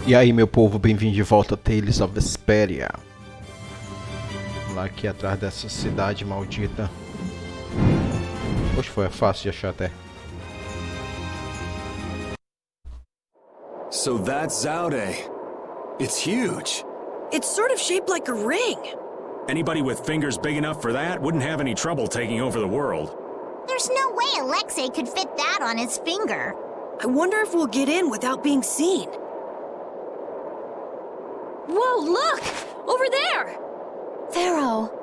E aí, meu povo, bem-vindo de volta a Tales of Vesperia. Vamos lá aqui atrás dessa cidade maldita. Poxa, foi fácil de achar até. So that's Zaude. It's huge. It's sort of shaped like a ring. Anybody with fingers big enough for that wouldn't have any trouble taking over the world. There's no way Alexei could fit that on his finger. I wonder if we'll get in without being seen. Whoa, look! Over there! Pharaoh.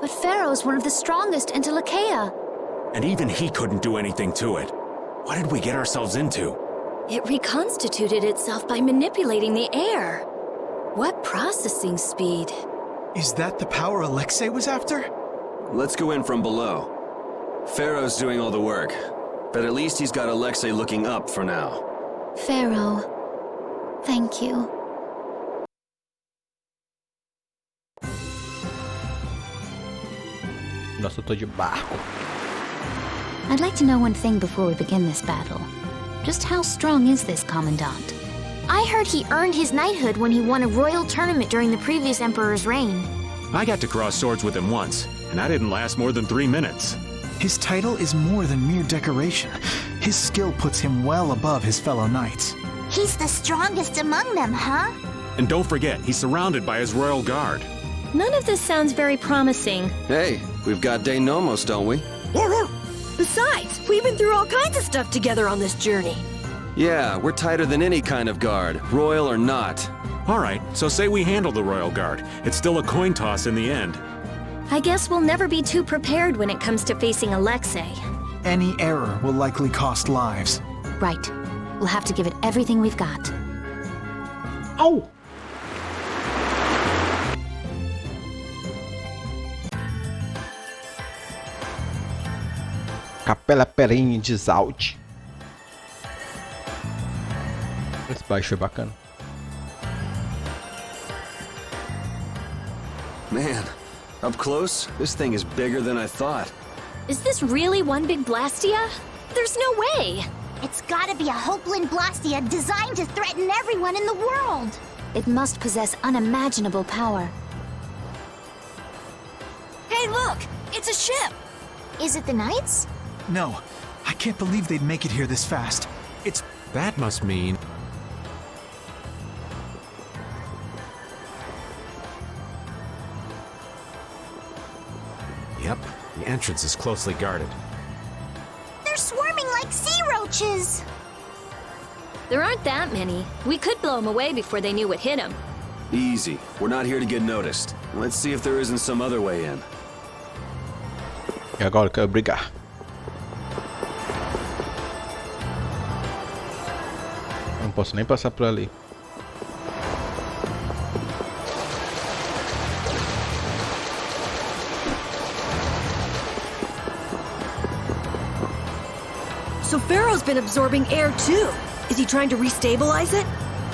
But Pharaoh's one of the strongest in Telekea. And even he couldn't do anything to it. What did we get ourselves into? It reconstituted itself by manipulating the air. What processing speed? Is that the power Alexei was after? Let's go in from below. Pharaoh's doing all the work, but at least he's got Alexei looking up for now. Pharaoh, thank you. Nossa, eu tô de barco. I'd like to know one thing before we begin this battle. Just how strong is this Commandant? I heard he earned his knighthood when he won a royal tournament during the previous emperor's reign. I got to cross swords with him once, and I didn't last more than 3 minutes. His title is more than mere decoration. His skill puts him well above his fellow knights. He's the strongest among them, huh? And don't forget, he's surrounded by his royal guard. None of this sounds very promising. Hey, we've got Day Nomos, don't we? Besides, we've been through all kinds of stuff together on this journey. Yeah, we're tighter than any kind of guard, royal or not. All right, so say we handle the royal guard. It's still a coin toss in the end. I guess we'll never be too prepared when it comes to facing Alexei. Any error will likely cost lives. Right. We'll have to give it everything we've got. Au! Capela Perene de Zaude. Esse baixo é bacana. Man, up close, this thing is bigger than I thought. Is this really one big blastia? There's no way! It's gotta be a Hopeland Blastia designed to threaten everyone in the world. It must possess unimaginable power. Hey, look! It's a ship! Is it the Knights? No, I can't believe they'd make it here this fast. That must mean... Yep, the entrance is closely guarded. They're swarming like sea roaches. There aren't that many. We could blow them away before they knew what hit them. Easy. We're not here to get noticed. Let's see if there isn't some other way in. E agora eu quero brigar. Não posso nem passar por ali. So Pharaoh's been absorbing air too. Is he trying to restabilize it?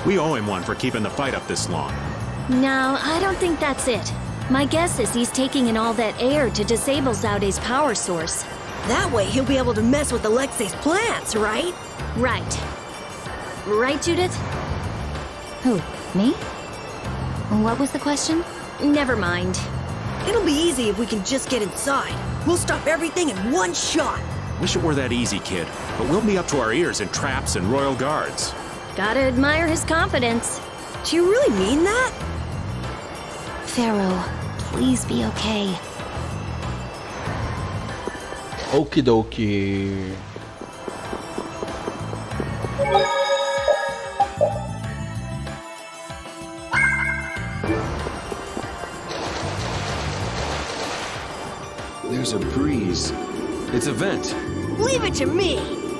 We owe him one for keeping the fight up this long. No, I don't think that's it. My guess is he's taking in all that air to disable Zaude's power source. That way he'll be able to mess with Alexei's plans, right? Right. Right, Judith? Who? Me? What was the question? Never mind. It'll be easy if we can just get inside. We'll stop everything in one shot. Wish it were that easy, kid. But we'll be up to our ears in traps and royal guards. Gotta admire his confidence. Do you really mean that? Pharaoh, please be okay. Okidoki. There's a breeze. It's a vent. Leave it to me!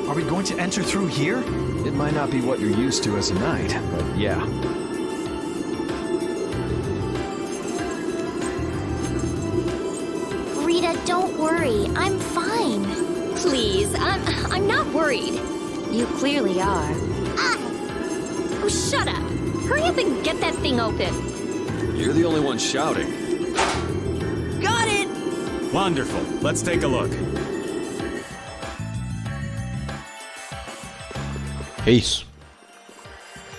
Are we going to enter through here? It might not be what you're used to as a knight, but yeah. Rita, don't worry. I'm fine. Please, I'm not worried. You clearly are. Oh, shut up. Hurry up and get that thing open. You're the only one shouting. Got it! Wonderful. Let's take a look. Que isso?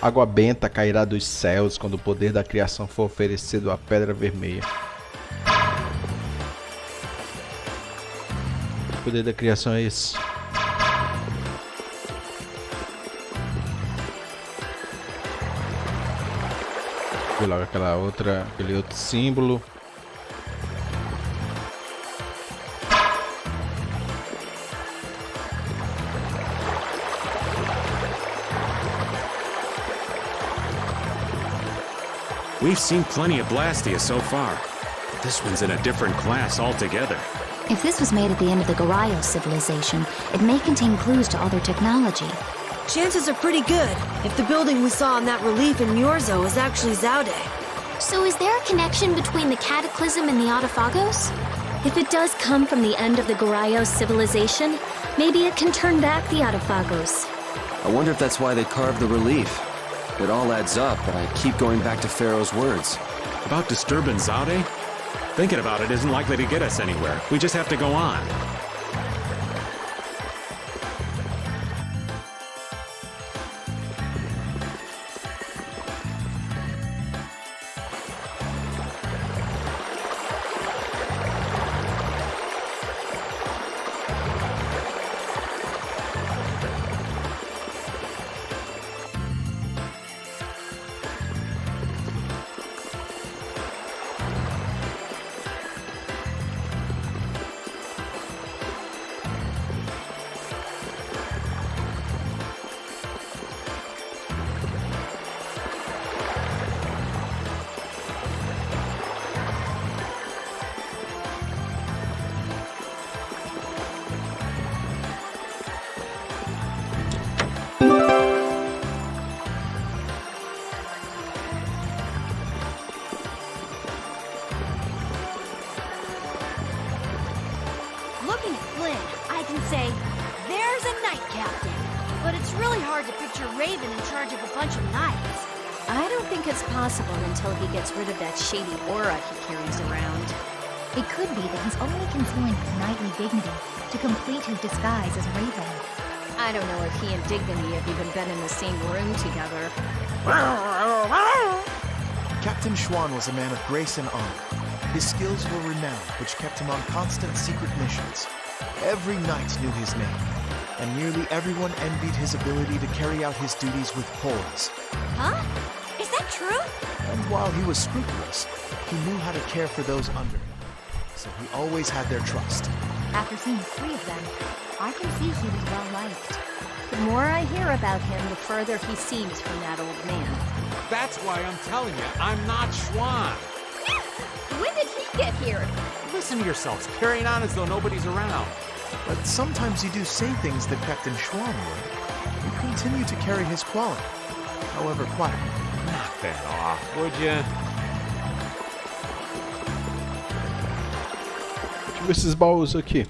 Água benta cairá dos céus quando o poder da criação for oferecido à pedra vermelha. O poder da criação é esse. Vou logo aquele outro símbolo. We've seen plenty of blastia so far. This one's in a different class altogether. If this was made at the end of the Garayo civilization, it may contain clues to all their technology. Chances are pretty good if the building we saw on that relief in Yorzo is actually Zaude. So is there a connection between the Cataclysm and the Autophagos? If it does come from the end of the Garayo civilization, maybe it can turn back the Autophagos. I wonder if that's why they carved the relief. It all adds up, but I keep going back to Pharaoh's words. About disturbing Zaude? Thinking about it isn't likely to get us anywhere. We just have to go on. Looking at Flynn, I can say, there's a knight captain. But it's really hard to picture Raven in charge of a bunch of knights. I don't think it's possible until he gets rid of that shady aura he carries around. It could be that he's only concealing his knightly dignity to complete his disguise as Raven. I don't know if he and Dignity have even been in the same room together. Captain Schwan was a man of grace and honor. His skills were renowned, which kept him on constant secret missions. Every knight knew his name, and nearly everyone envied his ability to carry out his duties with poise. Huh? Is that true? And while he was scrupulous, he knew how to care for those under him, so he always had their trust. After seeing 3 of them, I can see he was well liked. The more I hear about him, the further he seems from that old man. That's why I'm telling you, I'm not Schwan. When did he get here? Listen to yourselves, carrying on as though nobody's around. But sometimes you do say things that Captain Schwan would. You continue to carry his quality, however quietly. Knock that off, would you? Deixa eu ver esses baús aqui.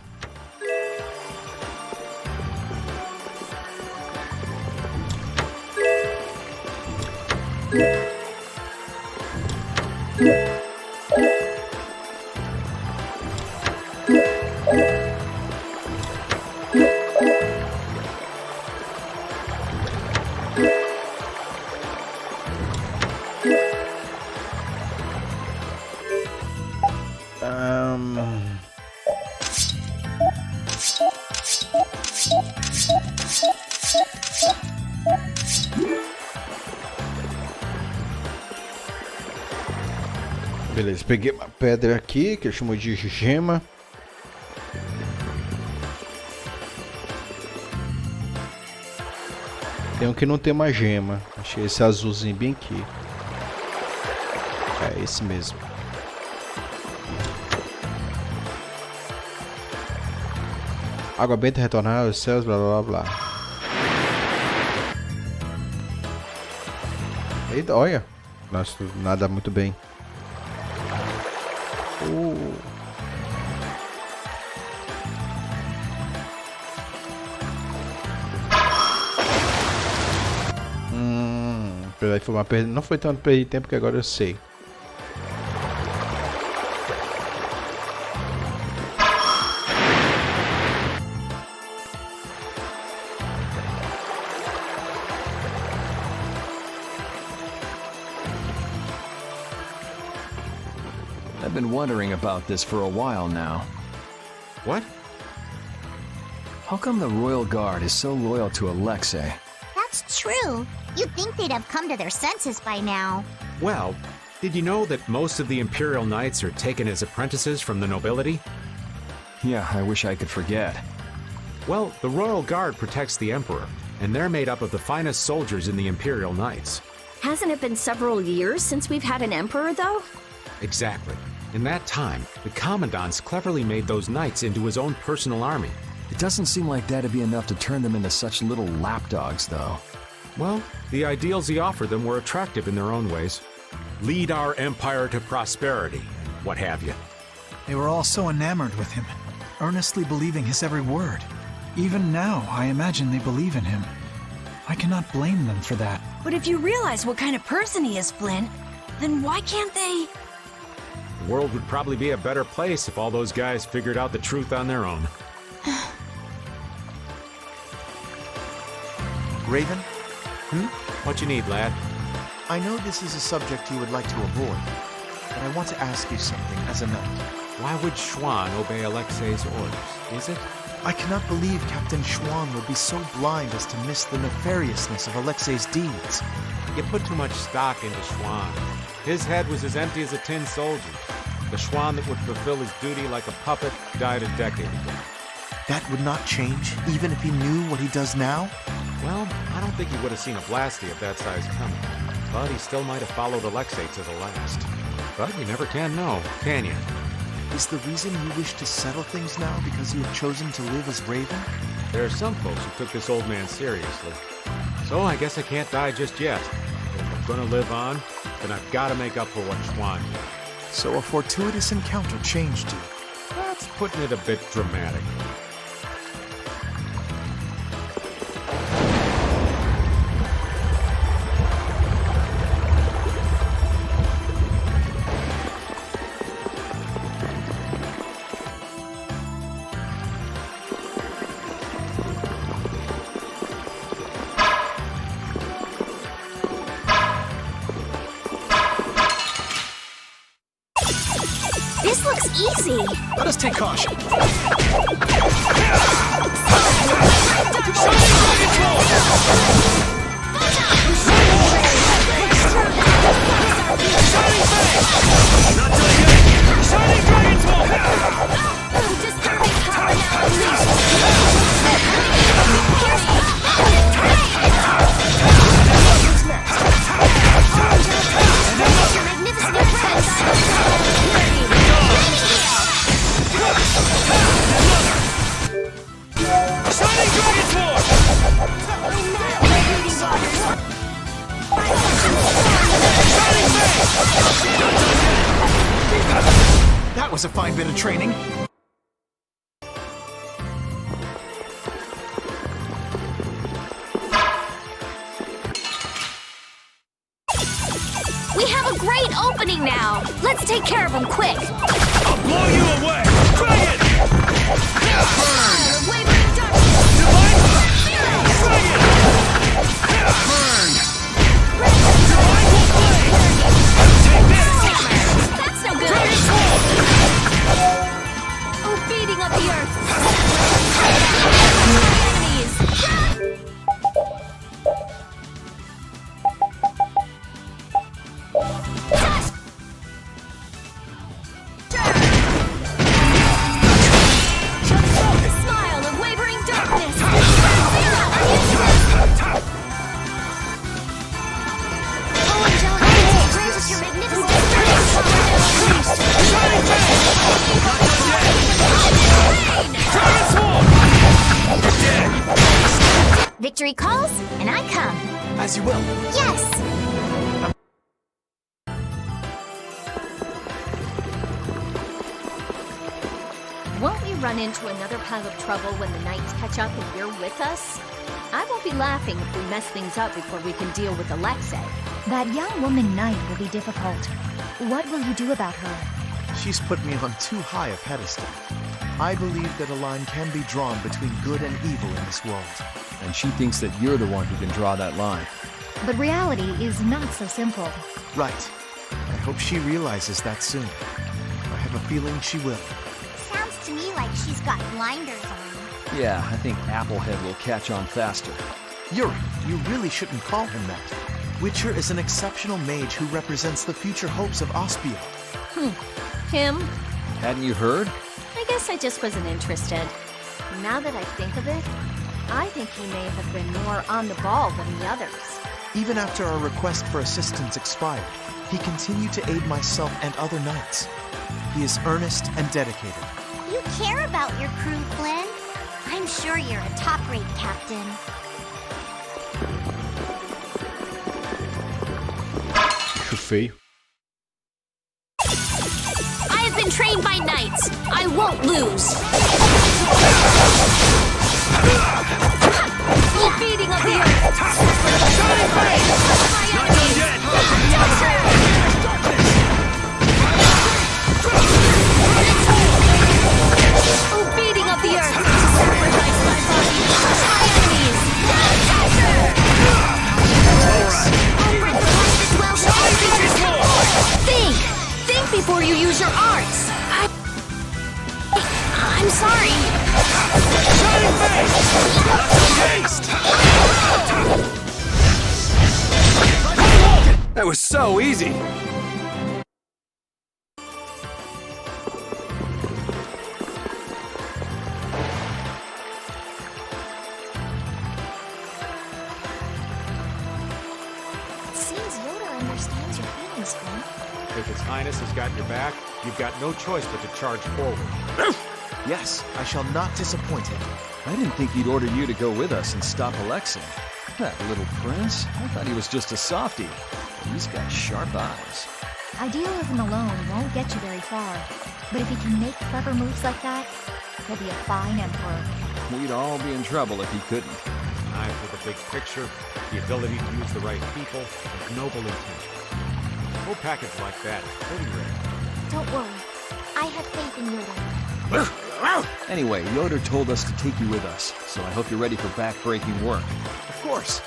Beleza, peguei uma pedra aqui que eu chamo de gema. Tem um que não tem uma gema. Achei esse azulzinho bem aqui. É esse mesmo. Água benta retornar aos céus, blá blá blá. Eita, olha. Nossa, nada muito bem. Foi uma perda. Não foi tanto perder tempo que agora eu sei. I've been wondering about this for a while now. What? How come the Royal Guard is so loyal to Alexei? That's true. You'd think they'd have come to their senses by now. Well, did you know that most of the Imperial Knights are taken as apprentices from the nobility? Yeah, I wish I could forget. Well, the Royal Guard protects the Emperor, and they're made up of the finest soldiers in the Imperial Knights. Hasn't it been several years since we've had an emperor, though? Exactly. In that time, the Commandant's cleverly made those knights into his own personal army. It doesn't seem like that'd be enough to turn them into such little lapdogs, though. Well, the ideals he offered them were attractive in their own ways. Lead our empire to prosperity, and what have you. They were all so enamored with him, earnestly believing his every word. Even now, I imagine they believe in him. I cannot blame them for that. But if you realize what kind of person he is, Flynn, then why can't they... The world would probably be a better place if all those guys figured out the truth on their own. Raven? What you need, lad? I know this is a subject you would like to avoid, but I want to ask you something as a knight. Why would Schwann obey Alexei's orders, is it? I cannot believe Captain Schwann would be so blind as to miss the nefariousness of Alexei's deeds. You put too much stock into Schwann. His head was as empty as a tin soldier. The Schwann that would fulfill his duty like a puppet died a decade ago. That would not change, even if he knew what he does now? Well, I don't think he would have seen a blastia of that size coming. But he still might have followed Alexei to the last. But you never can know, can you? Is the reason you wish to settle things now because you have chosen to live as Raven? There are some folks who took this old man seriously. So I guess I can't die just yet. But if I'm gonna live on, then I've gotta make up for what Schwann did. So a fortuitous encounter changed you. That's putting it a bit dramatic. This looks easy. Let us take caution. That was a fine bit of training. We have a great opening now. Let's take care of him quick. I'll blow you away! Try it! Burn! Wavering darkness! Divine! Try it! Burn! Divine will play! Take this! That's no good! Oh, beating up the earth! Enemies! victory calls, and I come. As you will. Yes! Won't we run into another pile of trouble when the knights catch up and you're with us? I won't be laughing if we mess things up before we can deal with Alexei. That young woman knight will be difficult. What will you do about her? She's put me on too high a pedestal. I believe that a line can be drawn between good and evil in this world. And she thinks that you're the one who can draw that line. But reality is not so simple. Right. I hope she realizes that soon. I have a feeling she will. Sounds to me like she's got blinders on. Yeah, I think Applehead will catch on faster. Yuri, you really shouldn't call him that. Witcher is an exceptional mage who represents the future hopes of Aspio. Him? Hadn't you heard? I guess I just wasn't interested. Now that I think of it, I think he may have been more on the ball than the others. Even after our request for assistance expired, he continued to aid myself and other knights. He is earnest and dedicated. You care about your crew, Flynn. I'm sure you're a top-rate captain. Que feio. I have been trained by knights. I won't lose. The beating of the earth! Shining blade! Not done yet! Oh, beating of the earth! Sacrifice my body! My enemies! Think before you use your arts! I'm sorry. Shining face! Not done yet! That was so easy! Seems Yoda understands your feelings, Flynn. If His Highness has got your back, you've got no choice but to charge forward. Yes, I shall not disappoint him. I didn't think he'd order you to go with us and stop Alexei. That little prince? I thought he was just a softie. But he's got sharp eyes. Idealism alone won't get you very far. But if he can make clever moves like that, he'll be a fine emperor. We'd all be in trouble if he couldn't. An eye for the big picture, the ability to use the right people, and noble intent. A whole package like that is pretty rare. Don't worry. I have faith in Yoda. Anyway, Yoder told us to take you with us, so I hope you're ready for back-breaking work. Of course.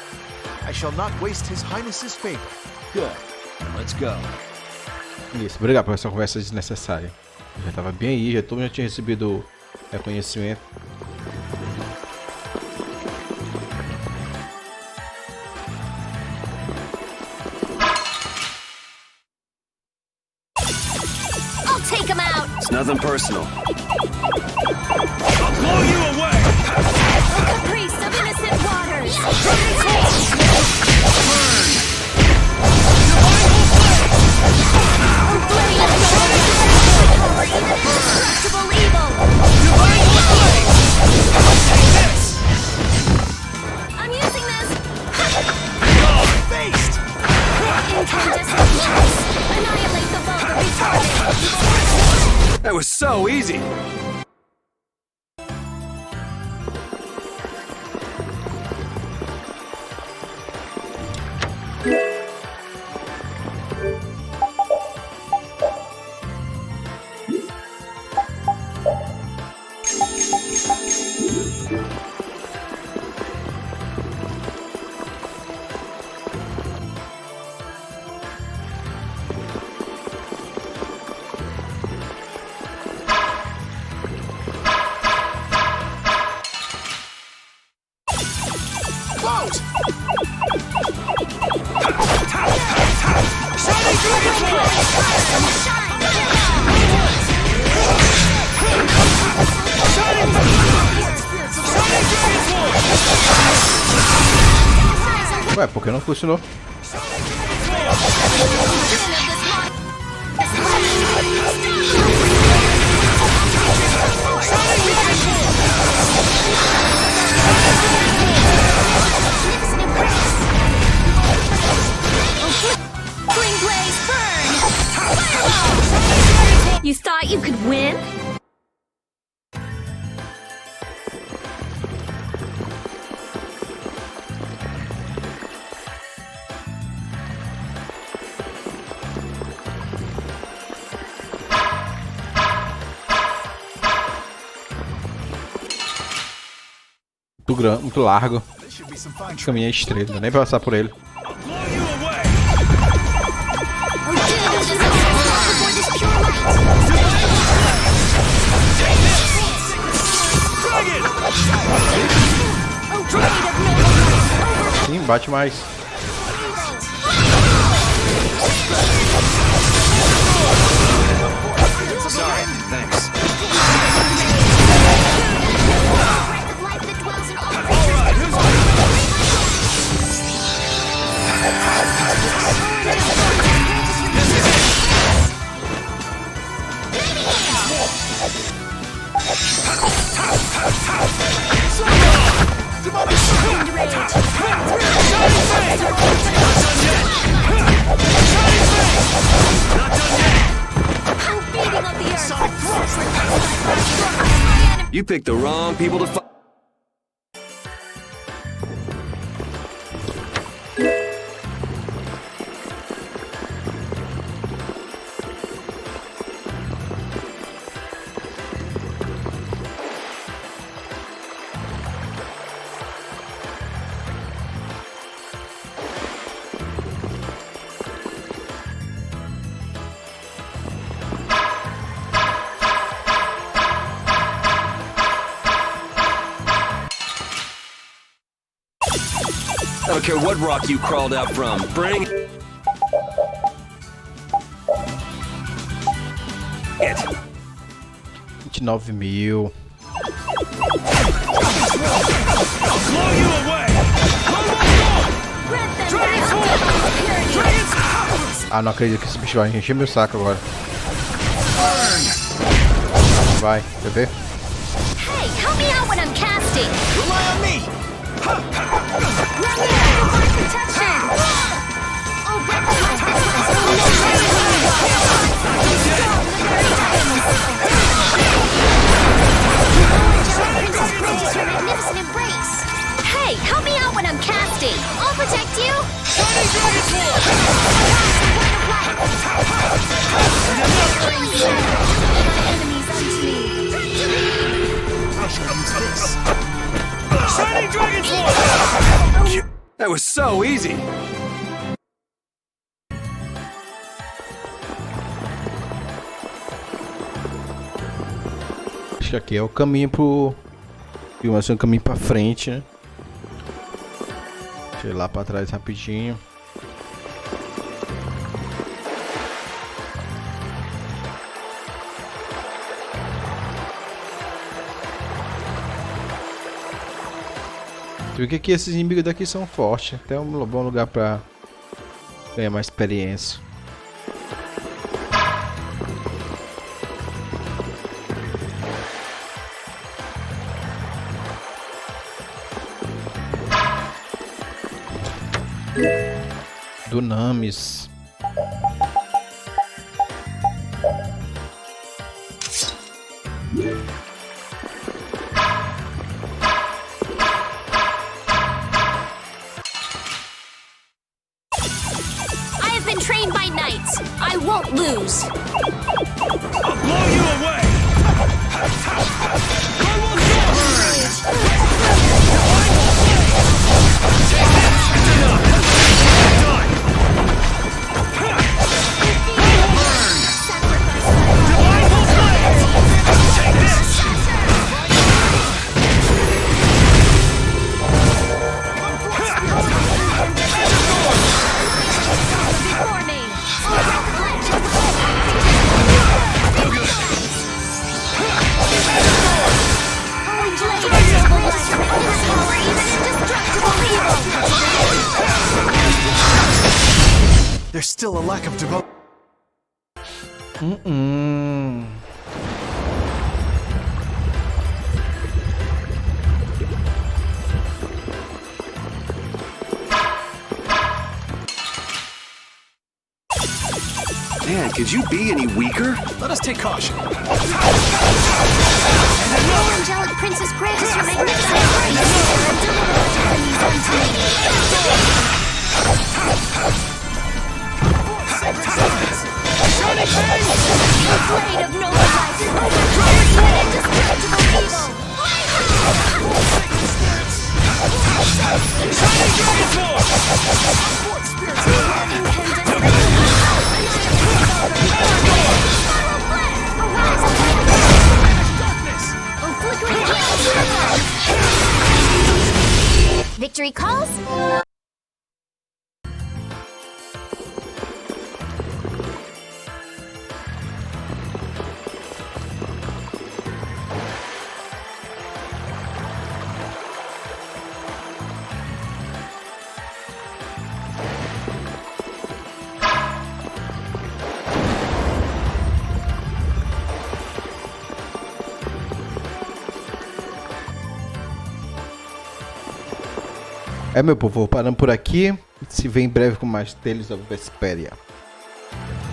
I shall not waste His Highness's favor. Good. Let's go. Isso, obrigado por essa conversa desnecessária. Eu já tava bem aí, todo mundo já tinha recebido reconhecimento. I'll take him out. It's nothing personal. I'll blow you away! The priest of innocent waters! Burn! Divine Indestructible evil! Divine flame! This! I'm using this! You're faced! Incandescent blast! Annihilate the vulgar retarded! That was so easy! Ué, por que não funcionou? muito largo. O caminho é estreito, não dá nem pra passar por ele. Sim, bate mais. You picked the wrong people to fight. I don't care what rock you crawled out from. Bring it. 29.000. Ah, não acredito que esse bicho vai encher meu saco agora. Vai, quer ver? Hey, help me out when I'm casting. Rely on me. Hey, help me out when I'm casting. I'll protect you. Shining Dragon's Force! That was so easy. Acho que aqui é o caminho pro... Vai ser um caminho pra frente, né? Deixa eu ir lá pra trás rapidinho. Tu vê que aqui esses inimigos daqui são fortes. Até um bom lugar pra ganhar mais experiência. Dunamis. I have been trained by knights. I won't lose. I'll blow you away! There's still a lack of devotion. Man, could you be any weaker? Let us take caution. The angelic princess grant us your magnificent grace and deliver our enemies unto me. Afraid of no life, overthrown and indestructible evil. Victory calls? Meu povo, vou parando por aqui. Se vê em breve com mais Tales of Vesperia.